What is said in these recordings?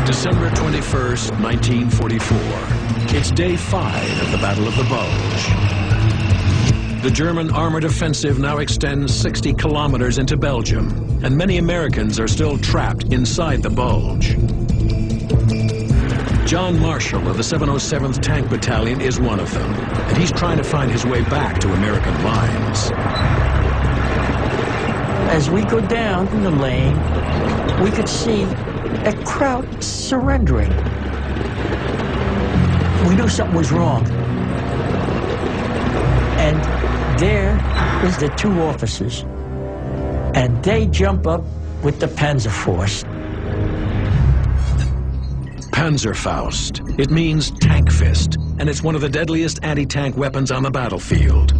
December 21st, 1944. It's day 5 of the Battle of the Bulge. The German armored offensive now extends 60 kilometers into Belgium, and many Americans are still trapped inside the Bulge. John Marshall of the 707th Tank Battalion is one of them, and he's trying to find his way back to American lines. As we go down in the lane, we could see a crowd surrendering. We knew something was wrong. And there is the 2 officers, and they jump up with the Panzer Force. Panzerfaust. It means tank fist, and it's one of the deadliest anti-tank weapons on the battlefield.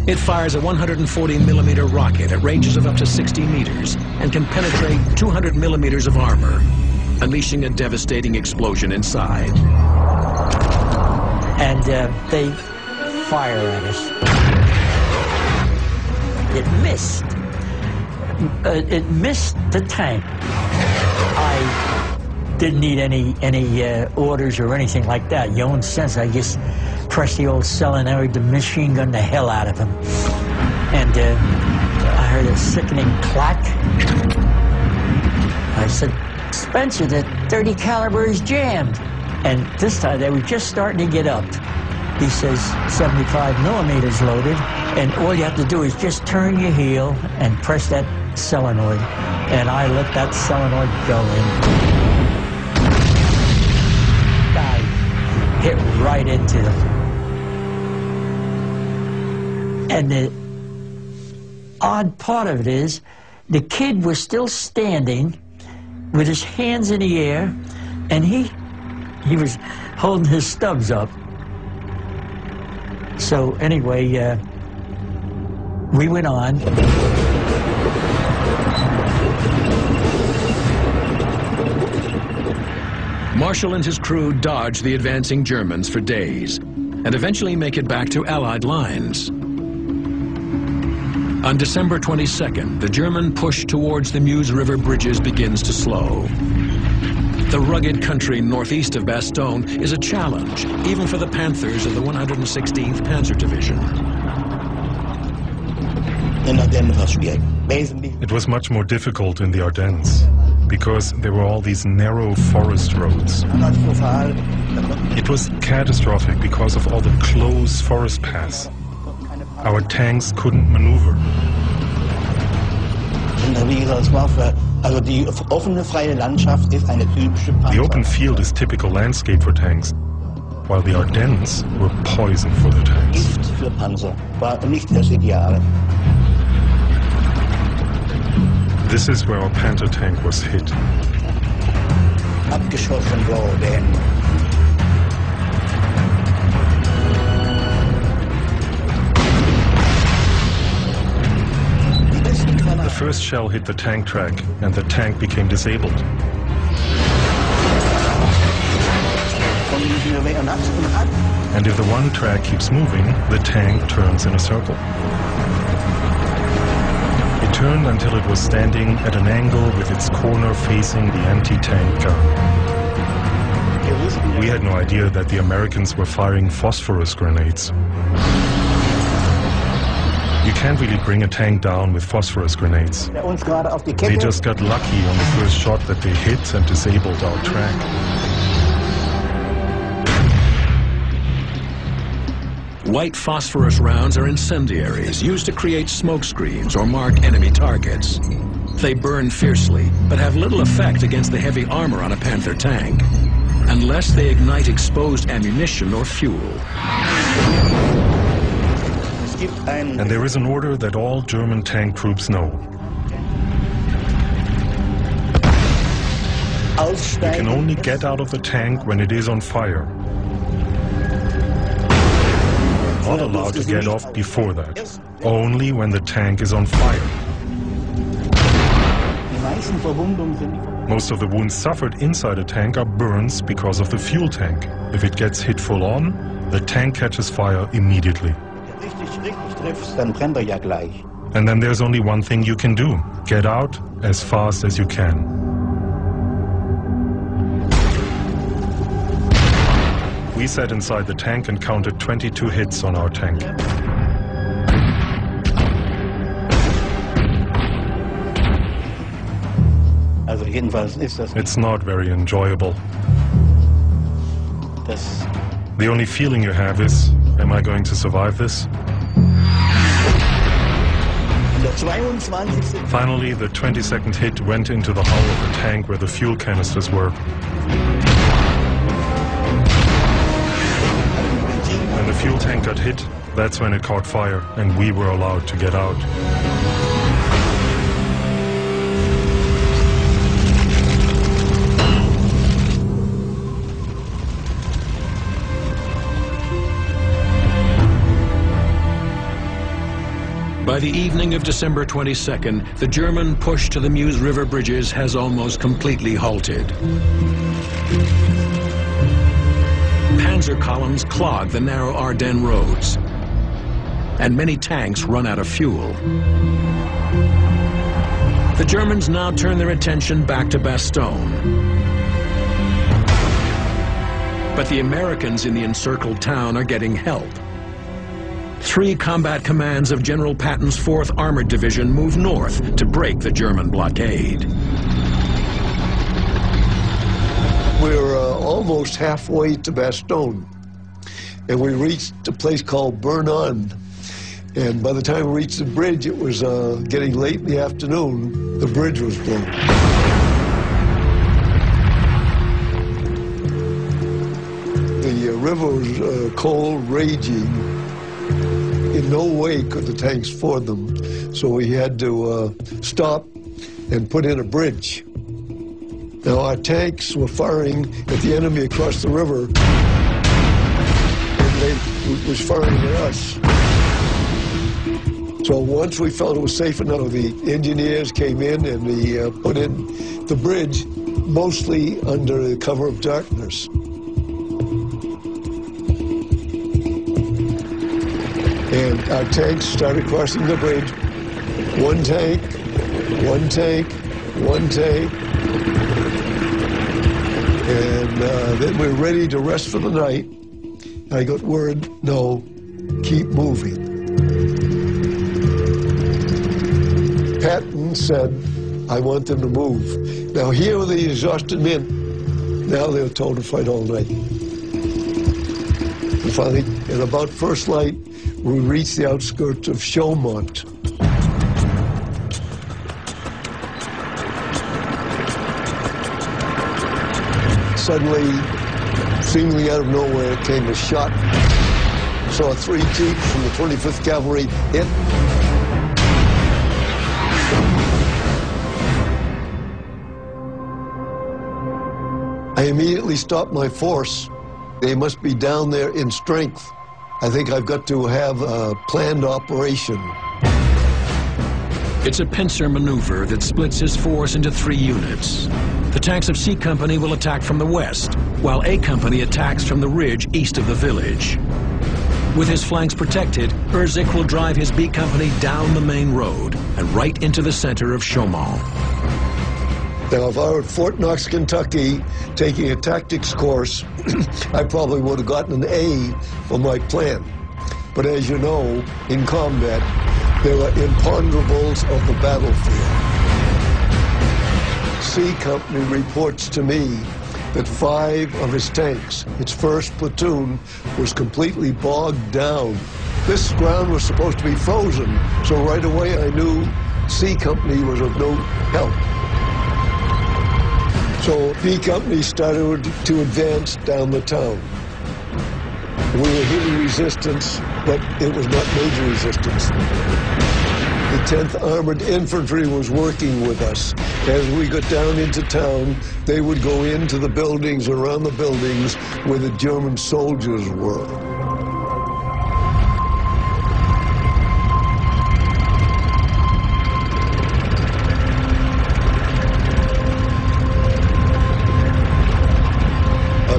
It fires a 140-millimeter rocket at ranges of up to 60 meters and can penetrate 200 millimeters of armor, unleashing a devastating explosion inside. And they fire at us. It missed. It missed the tank. I didn't need any orders or anything like that. Your own sense, I just pressed the old solenoid to machine gun the hell out of him. And I heard a sickening clack. I said, Spencer, the .30 caliber is jammed. And this time they were just starting to get up. He says, 75 millimeters loaded, and all you have to do is just turn your heel and press that solenoid. And I let that solenoid go in. I hit right into them. And the odd part of it is, the kid was still standing with his hands in the air, and he was holding his stubs up. So anyway, we went on. Marshall and his crew dodge the advancing Germans for days and eventually make it back to Allied lines. On December 22nd, the German push towards the Meuse River bridges begins to slow. The rugged country northeast of Bastogne is a challenge, even for the Panthers of the 116th Panzer Division. It was much more difficult in the Ardennes, because there were all these narrow forest roads. It was catastrophic because of all the close forest paths. Our tanks couldn't maneuver. The open field is typical landscape for tanks, while the Ardennes were poison for the tanks. This is where our Panther tank was hit. The first shell hit the tank track, and the tank became disabled. And if the one track keeps moving, the tank turns in a circle. It turned until it was standing at an angle with its corner facing the anti-tank gun. We had no idea that the Americans were firing phosphorus grenades. You can't really bring a tank down with phosphorus grenades. They just got lucky on the first shot that they hit and disabled our track. White phosphorus rounds are incendiaries used to create smoke screens or mark enemy targets. They burn fiercely, but have little effect against the heavy armor on a Panther tank, unless they ignite exposed ammunition or fuel. And there is an order that all German tank troops know. You can only get out of the tank when it is on fire. Not allowed to get off before that. Only when the tank is on fire. Most of the wounds suffered inside a tank are burns because of the fuel tank. If it gets hit full on, the tank catches fire immediately. And then there's only one thing you can do. Get out as fast as you can. We sat inside the tank and counted 22 hits on our tank. It's not very enjoyable. The only feeling you have is, am I going to survive this? Finally, the 22nd hit went into the hull of the tank where the fuel canisters were. When the fuel tank got hit, that's when it caught fire, and we were allowed to get out. By the evening of December 22nd, the German push to the Meuse River bridges has almost completely halted. Panzer columns clog the narrow Ardennes roads, and many tanks run out of fuel. The Germans now turn their attention back to Bastogne. But the Americans in the encircled town are getting help. 3 combat commands of General Patton's 4th Armored Division move north to break the German blockade. We're almost halfway to Bastogne, and we reached a place called Vernon. And by the time we reached the bridge, it was getting late in the afternoon. The bridge was blown. The river was cold, raging. In no way could the tanks ford them, so we had to stop and put in a bridge. Now our tanks were firing at the enemy across the river, and they was firing at us. So once we felt it was safe enough, the engineers came in and we put in the bridge, mostly under the cover of darkness. And our tanks started crossing the bridge. One tank, one tank, one tank. And then we're ready to rest for the night. I got word, no, keep moving. Patton said, I want them to move. Now here were the exhausted men. Now they were told to fight all night. And finally, at about first light, we reached the outskirts of Chaumont. Suddenly, seemingly out of nowhere, came a shot. Saw 3 jeeps from the 25th Cavalry hit. I immediately stopped my force. They must be down there in strength. I think I've got to have a planned operation. It's a pincer maneuver that splits his force into 3 units. The tanks of C Company will attack from the west, while A Company attacks from the ridge east of the village. With his flanks protected, Erzik will drive his B Company down the main road and right into the center of Chaumont. Now, if I were at Fort Knox, Kentucky, taking a tactics course, I probably would have gotten an A for my plan. But as you know, in combat, there are imponderables of the battlefield. C Company reports to me that 5 of his tanks, its first platoon, was completely bogged down. This ground was supposed to be frozen, so right away I knew C Company was of no help. So B Company started to advance down the town. We were hitting resistance, but it was not major resistance. The 10th Armored Infantry was working with us. As we got down into town, they would go into the buildings, around the buildings where the German soldiers were.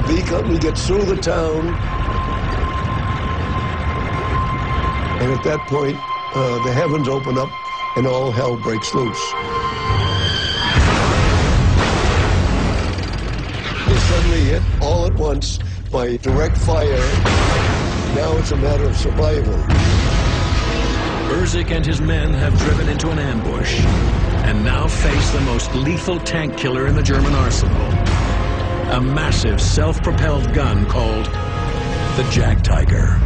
B Company gets through the town, and at that point, the heavens open up and all hell breaks loose. They suddenly hit all at once by direct fire. Now it's a matter of survival. Urzik and his men have driven into an ambush and now face the most lethal tank killer in the German arsenal. A massive self-propelled gun called the Jag Tiger.